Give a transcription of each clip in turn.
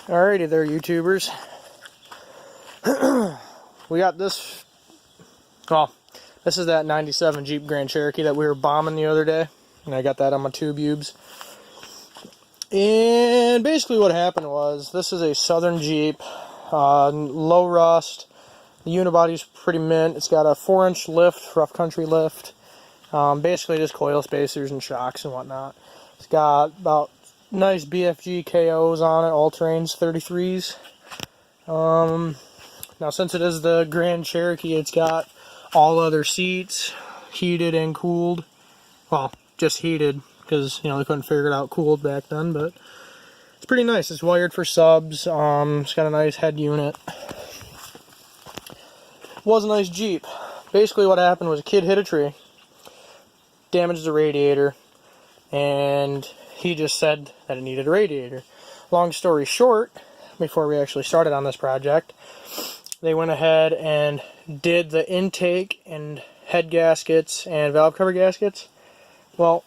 Alrighty there, YouTubers. We got this. Well, this is that 97 Jeep Grand Cherokee that we were bombing the other day. And I got that on my tube ubes. And basically what happened was, this is a Southern Jeep. Low rust. The unibody's pretty mint. It's got a 4-inch lift, rough country lift. Basically just coil spacers and shocks and whatnot. It's got about nice BFG KOs on it, all terrains 33s. Now since it is the Grand Cherokee, it's got all other seats, heated and cooled. Well, just heated, because they couldn't figure it out cooled back then, but it's pretty nice. It's wired for subs. It's got a nice head unit. It was a nice Jeep. Basically what happened was a kid hit a tree, damaged the radiator, and he just said that it needed a radiator. Long story short, before we actually started on this project, they went ahead and did the intake and head gaskets and valve cover gaskets. Well,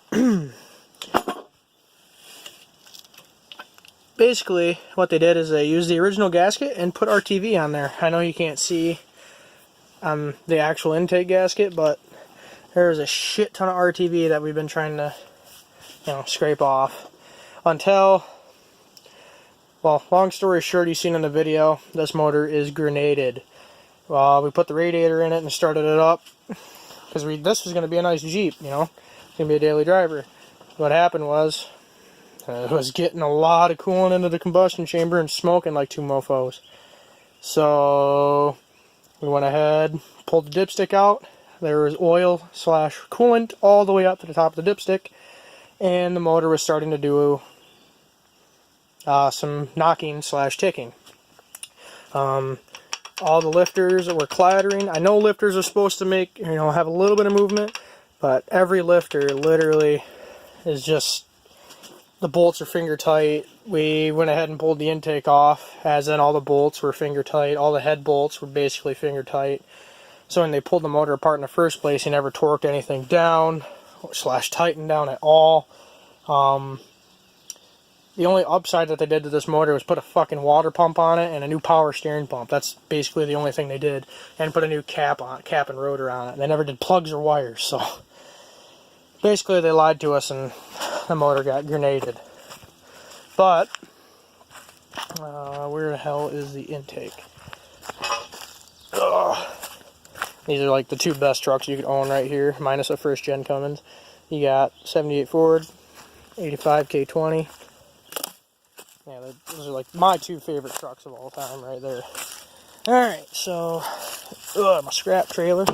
basically what they did is they used the original gasket and put RTV on there. I know you can't see on the actual intake gasket, but there's a shit ton of RTV that we've been trying to scrape off until, well, long story short, you've seen in the video, this motor is grenaded. We put the radiator in it and started it up because this was going to be a nice Jeep, it's going to be a daily driver. What happened was, it was getting a lot of coolant into the combustion chamber and smoking like two mofos. So we went ahead, pulled the dipstick out. There was oil / coolant all the way up to the top of the dipstick. And the motor was starting to do some knocking / ticking. All the lifters were clattering. I know lifters are supposed to make, have a little bit of movement, but every lifter literally is just, the bolts are finger tight. We went ahead and pulled the intake off, as in all the bolts were finger tight. All the head bolts were basically finger tight. So when they pulled the motor apart in the first place, he never torqued anything down / tightened down at all. The only upside that they did to this motor was put a fucking water pump on it and a new power steering pump. That's basically the only thing they did. And put a new cap and rotor on it. And they never did plugs or wires, so basically they lied to us and the motor got grenaded. But where the hell is the intake? Ugh. These are like the two best trucks you could own right here, minus a first gen Cummins. You got 78 Ford, 85 K20. Yeah, those are like my two favorite trucks of all time right there. Alright, so, my scrap trailer.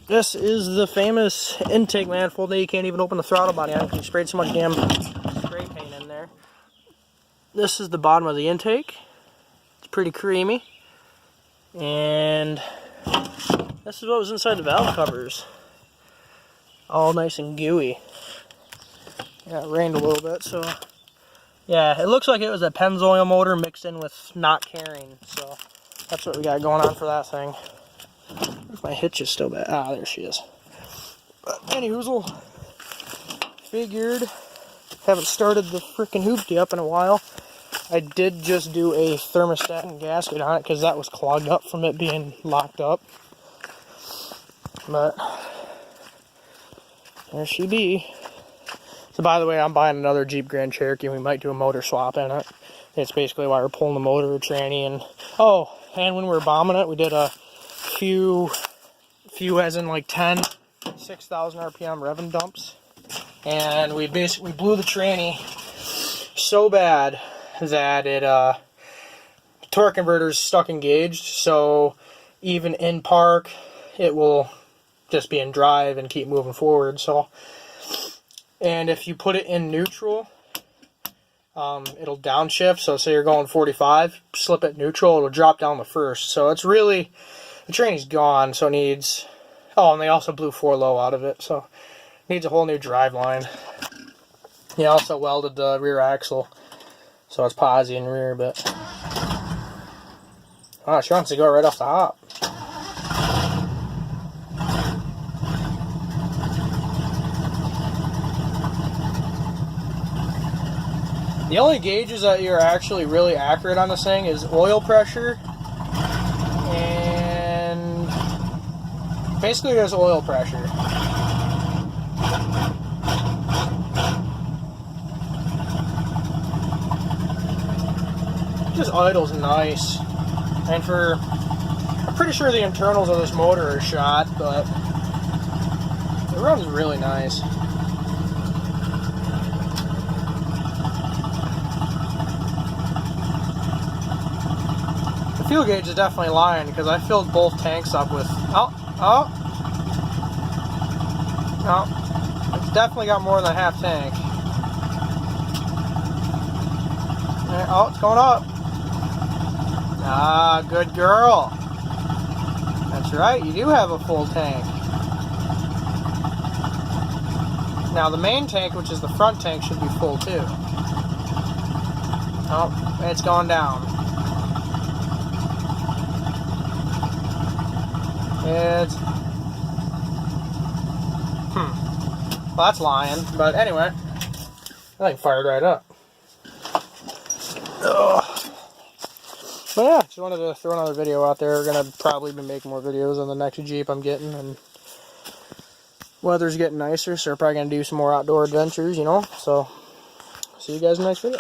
This is the famous intake manifold that you can't even open the throttle body on because you sprayed so much damn spray paint in there. This is the bottom of the intake. It's pretty creamy. And this is what was inside the valve covers. All nice and gooey. Yeah, it rained a little bit, so yeah, it looks like it was a Pennzoil motor mixed in with not caring, so that's what we got going on for that thing. My hitch is still bad. Ah, there she is. But anyhoozle, figured, haven't started the frickin' hoopty up in a while. I did just do a thermostat and gasket on it because that was clogged up from it being locked up. But there she be. So by the way, I'm buying another Jeep Grand Cherokee. We might do a motor swap in it. It's basically why we're pulling the motor, tranny, and and when we were bombing it, we did a few as in like 10 6,000 RPM revving dumps, and we basically blew the tranny so bad that it torque converter's stuck engaged, so even in park it will just be in drive and keep moving forward. So, and if you put it in neutral, it'll downshift. So say you're going 45, slip it neutral, it'll drop down the first. So it's really, the tranny's gone, so it needs, and they also blew 4 low out of it, so it needs a whole new drive line. He also welded the rear axle, so it's posi in rear, but she wants to go right off the hop. The only gauges that you're actually really accurate on this thing is oil pressure and basically just oil pressure. Just idles nice. And I'm pretty sure the internals of this motor are shot, but it runs really nice. Fuel gauge is definitely lying because I filled both tanks up with oh, it's definitely got more than half tank. Oh, it's going up. Ah, good girl. That's right, you do have a full tank. Now the main tank, which is the front tank, should be full too. Oh, it's going down. It's... Well, that's lying. But anyway, I think fired right up. Ugh. But yeah, just wanted to throw another video out there. We're going to probably be making more videos on the next Jeep I'm getting. And weather's getting nicer, so we're probably going to do some more outdoor adventures, you know. So, see you guys in the next video.